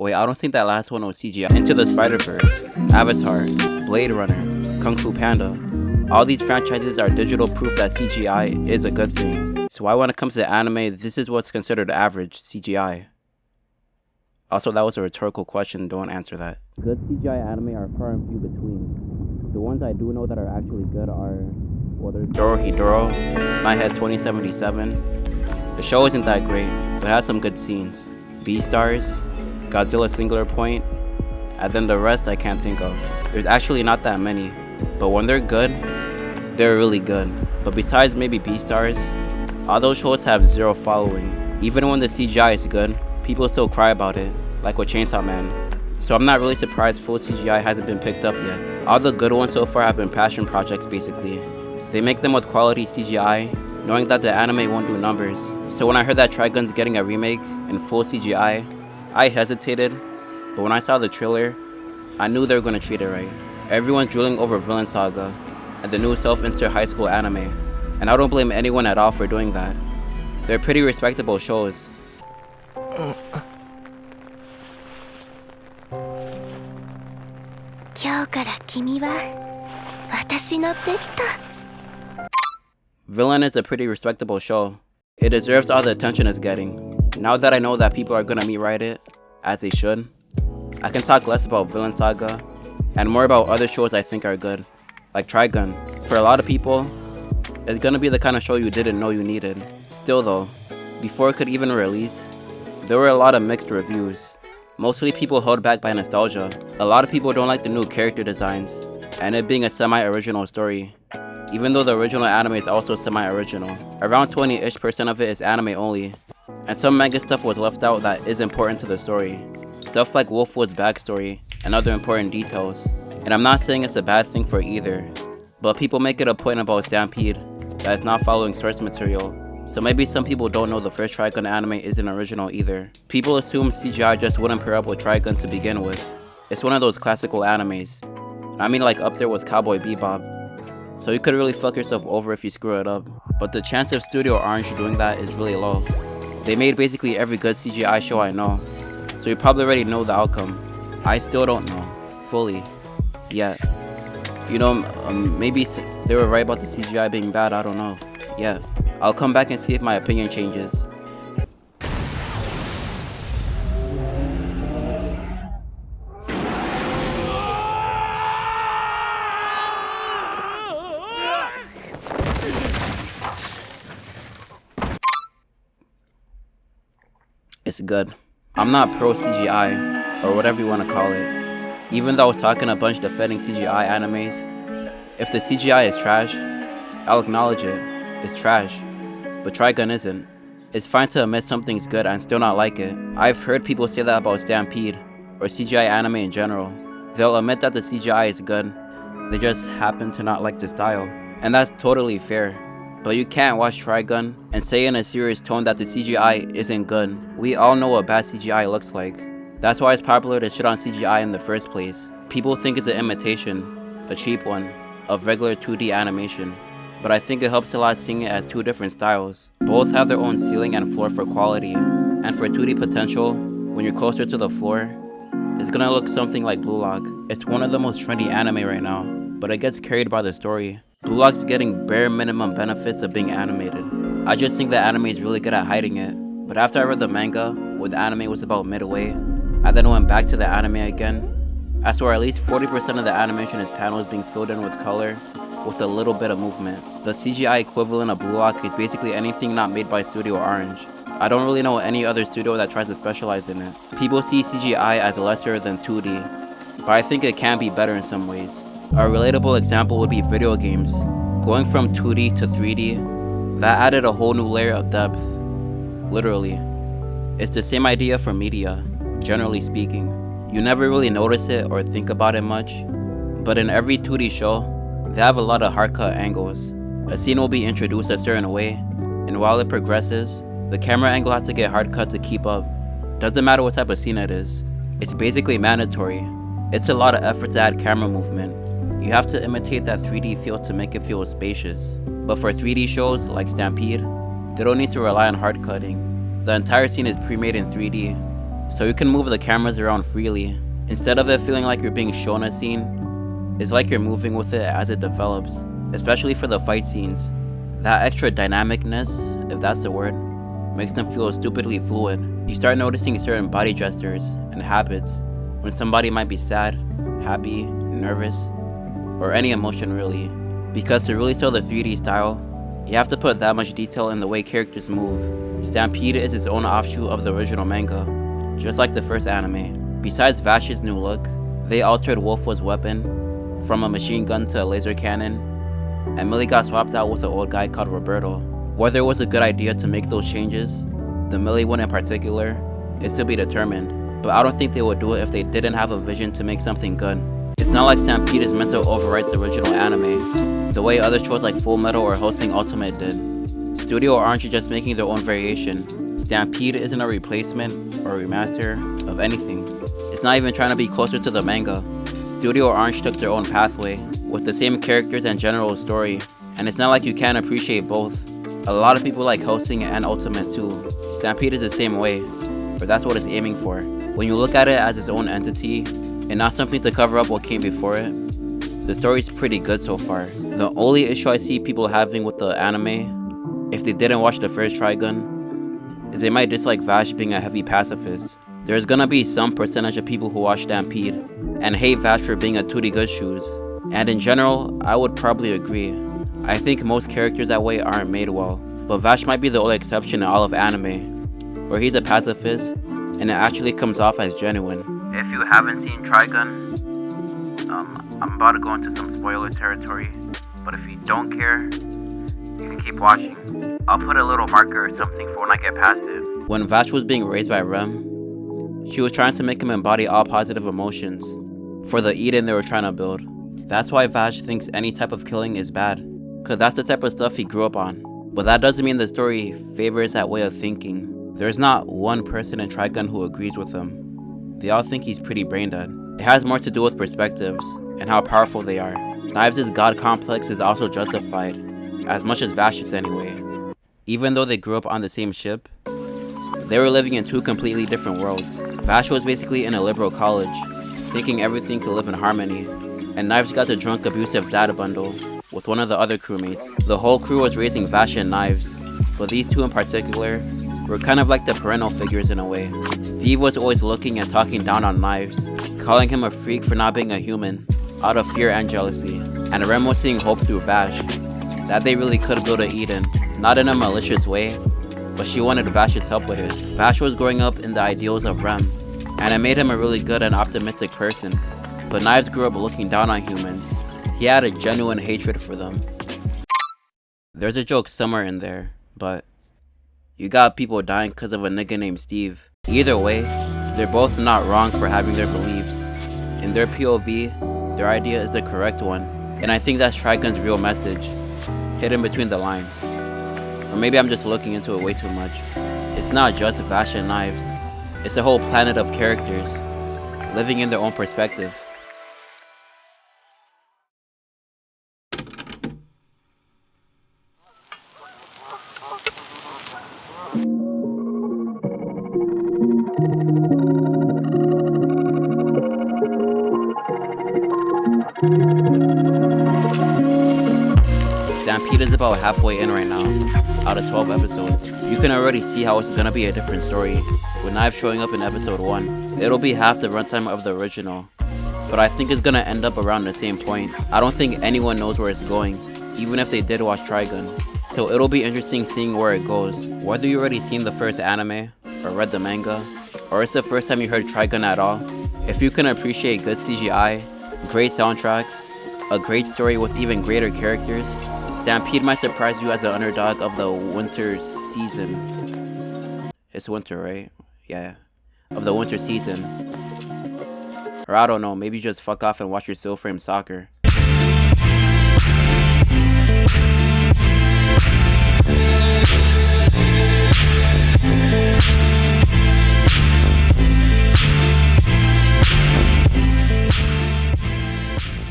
Wait, I don't think that last one was CGI. Into the Spider-Verse, Avatar, Blade Runner, Kung Fu Panda. All these franchises are digital proof that CGI is a good thing. So why when it comes to anime, this is what's considered average, CGI? Also, that was a rhetorical question, don't answer that. Good CGI anime are far and few between. The ones I do know that are actually good are, well, there's Dorohedoro, My Head 2077. The show isn't that great, but has some good scenes. Beastars, Godzilla Singular Point, and then the rest I can't think of. There's actually not that many, but when they're good, they're really good. But besides maybe Beastars, all those shows have zero following. Even when the CGI is good, people still cry about it, like with Chainsaw Man. So I'm not really surprised full CGI hasn't been picked up yet. All the good ones so far have been passion projects basically. They make them with quality CGI, knowing that the anime won't do numbers. So when I heard that Trigun's getting a remake in full CGI, I hesitated, but when I saw the trailer, I knew they were gonna treat it right. Everyone's drilling over Villain Saga and the new self-insert high school anime, and I don't blame anyone at all for doing that. They're pretty respectable shows. Villain is a pretty respectable show. It deserves all the attention it's getting. Now that I know that people are gonna rewrite it, as they should, I can talk less about Villain Saga and more about other shows I think are good, like Trigun. For a lot of people, it's gonna be the kind of show you didn't know you needed. Still though, before it could even release, there were a lot of mixed reviews. Mostly people held back by nostalgia. A lot of people don't like the new character designs, and it being a semi-original story, even though the original anime is also semi-original. Around 20-ish% of it is anime only, and some manga stuff was left out that is important to the story. Stuff like Wolfwood's backstory and other important details. And I'm not saying it's a bad thing for either, but people make it a point about Stampede that is not following source material. So maybe some people don't know the first Trigun anime isn't original either. People assume CGI just wouldn't pair up with Trigun to begin with. It's one of those classical animes. I mean like up there with Cowboy Bebop. So you could really fuck yourself over if you screw it up. But the chance of Studio Orange doing that is really low. They made basically every good CGI show I know. So you probably already know the outcome. I still don't know, fully, yet. You know, maybe they were right about the CGI being bad, I don't know. Yeah, I'll come back and see if my opinion changes. It's good. I'm not pro CGI, or whatever you want to call it. Even though I was talking a bunch defending CGI animes, if the CGI is trash, I'll acknowledge it. It's trash. But Trigun isn't. It's fine to admit something's good and still not like it. I've heard people say that about Stampede, or CGI anime in general. They'll admit that the CGI is good, they just happen to not like the style. And that's totally fair. But you can't watch Trigun and say in a serious tone that the CGI isn't good. We all know what bad CGI looks like. That's why it's popular to shit on CGI in the first place. People think it's an imitation, a cheap one, of regular 2D animation. But I think it helps a lot seeing it as two different styles. Both have their own ceiling and floor for quality. And for 2D potential, when you're closer to the floor, it's gonna look something like Blue Lock. It's one of the most trendy anime right now, but it gets carried by the story. Blue Lock's getting bare minimum benefits of being animated. I just think that anime is really good at hiding it. But after I read the manga, where the anime was about midway, I then went back to the anime again, I swear at least 40% of the animation is panels being filled in with color, with a little bit of movement. The CGI equivalent of Blue Lock is basically anything not made by Studio Orange. I don't really know any other studio that tries to specialize in it. People see CGI as lesser than 2D, but I think it can be better in some ways. A relatable example would be video games. Going from 2D to 3D, that added a whole new layer of depth. Literally. It's the same idea for media, generally speaking. You never really notice it or think about it much, but in every 2D show, they have a lot of hard cut angles. A scene will be introduced a certain way, and while it progresses, the camera angle has to get hard cut to keep up. Doesn't matter what type of scene it is. It's basically mandatory. It's a lot of effort to add camera movement. You have to imitate that 3D feel to make it feel spacious. But for 3D shows like Stampede, they don't need to rely on hard cutting. The entire scene is pre-made in 3D, so you can move the cameras around freely. Instead of it feeling like you're being shown a scene, it's like you're moving with it as it develops, especially for the fight scenes. That extra dynamicness, if that's the word, makes them feel stupidly fluid. You start noticing certain body gestures and habits when somebody might be sad, happy, nervous, or any emotion really. Because to really sell the 3D style, you have to put that much detail in the way characters move. Stampede is its own offshoot of the original manga, just like the first anime. Besides Vash's new look, they altered Wolfwood's weapon from a machine gun to a laser cannon, and Millie got swapped out with an old guy called Roberto. Whether it was a good idea to make those changes, the Millie one in particular, is to be determined, but I don't think they would do it if they didn't have a vision to make something good. It's not like Stampede is meant to overwrite the original anime, the way other shows like Full Metal or Hellsing Ultimate did. Studio Orange is just making their own variation. Stampede isn't a replacement or remaster of anything. It's not even trying to be closer to the manga. Studio Orange took their own pathway, with the same characters and general story, and it's not like you can't appreciate both. A lot of people like Hellsing and Ultimate too. Stampede is the same way, or that's what it's aiming for. When you look at it as its own entity, and not something to cover up what came before it, the story's pretty good so far. The only issue I see people having with the anime, if they didn't watch the first Trigun, is they might dislike Vash being a heavy pacifist. There's gonna be some percentage of people who watch Stampede and hate Vash for being a 2D good shoes. And in general, I would probably agree. I think most characters that way aren't made well, but Vash might be the only exception in all of anime, where he's a pacifist and it actually comes off as genuine. If you haven't seen Trigun, I'm about to go into some spoiler territory, but if you don't care, you can keep watching. I'll put a little marker or something for when I get past it. When Vash was being raised by Rem, she was trying to make him embody all positive emotions for the Eden they were trying to build. That's why Vash thinks any type of killing is bad, cause that's the type of stuff he grew up on. But that doesn't mean the story favors that way of thinking. There's not one person in Trigun who agrees with him. They all think he's pretty brain dead. It has more to do with perspectives and how powerful they are. Knives' god complex is also justified, as much as Vash's anyway. Even though they grew up on the same ship, they were living in two completely different worlds. Vash was basically in a liberal college, thinking everything could live in harmony, and Knives got the drunk abusive data bundle with one of the other crewmates. The whole crew was raising Vash and Knives, but these two in particular were kind of like the parental figures in a way. Steve was always looking and talking down on Knives, calling him a freak for not being a human, out of fear and jealousy. And Rem was seeing hope through Vash, that they really could build an Eden, not in a malicious way, but she wanted Vash's help with it. Vash was growing up in the ideals of Rem, and it made him a really good and optimistic person. But Knives grew up looking down on humans. He had a genuine hatred for them. There's a joke somewhere in there, but you got people dying because of a nigga named Steve. Either way, they're both not wrong for having their beliefs. In their POV, their idea is the correct one, and I think that's Trigun's real message, hidden between the lines. Or maybe I'm just looking into it way too much. It's not just Vash and Knives, it's a whole planet of characters, living in their own perspective. Stampede is about halfway in right now, out of 12 episodes. You can already see how it's gonna be a different story, with Knives showing up in episode 1. It'll be half the runtime of the original, but I think it's gonna end up around the same point. I don't think anyone knows where it's going, even if they did watch Trigun. So it'll be interesting seeing where it goes. Whether you already seen the first anime, or read the manga, or it's the first time you heard Trigun at all, if you can appreciate good CGI, great soundtracks, a great story with even greater characters, Stampede might surprise you as an underdog of the winter season. It's winter, right? Yeah. Of the winter season. Or I don't know, maybe just fuck off and watch your still frame soccer.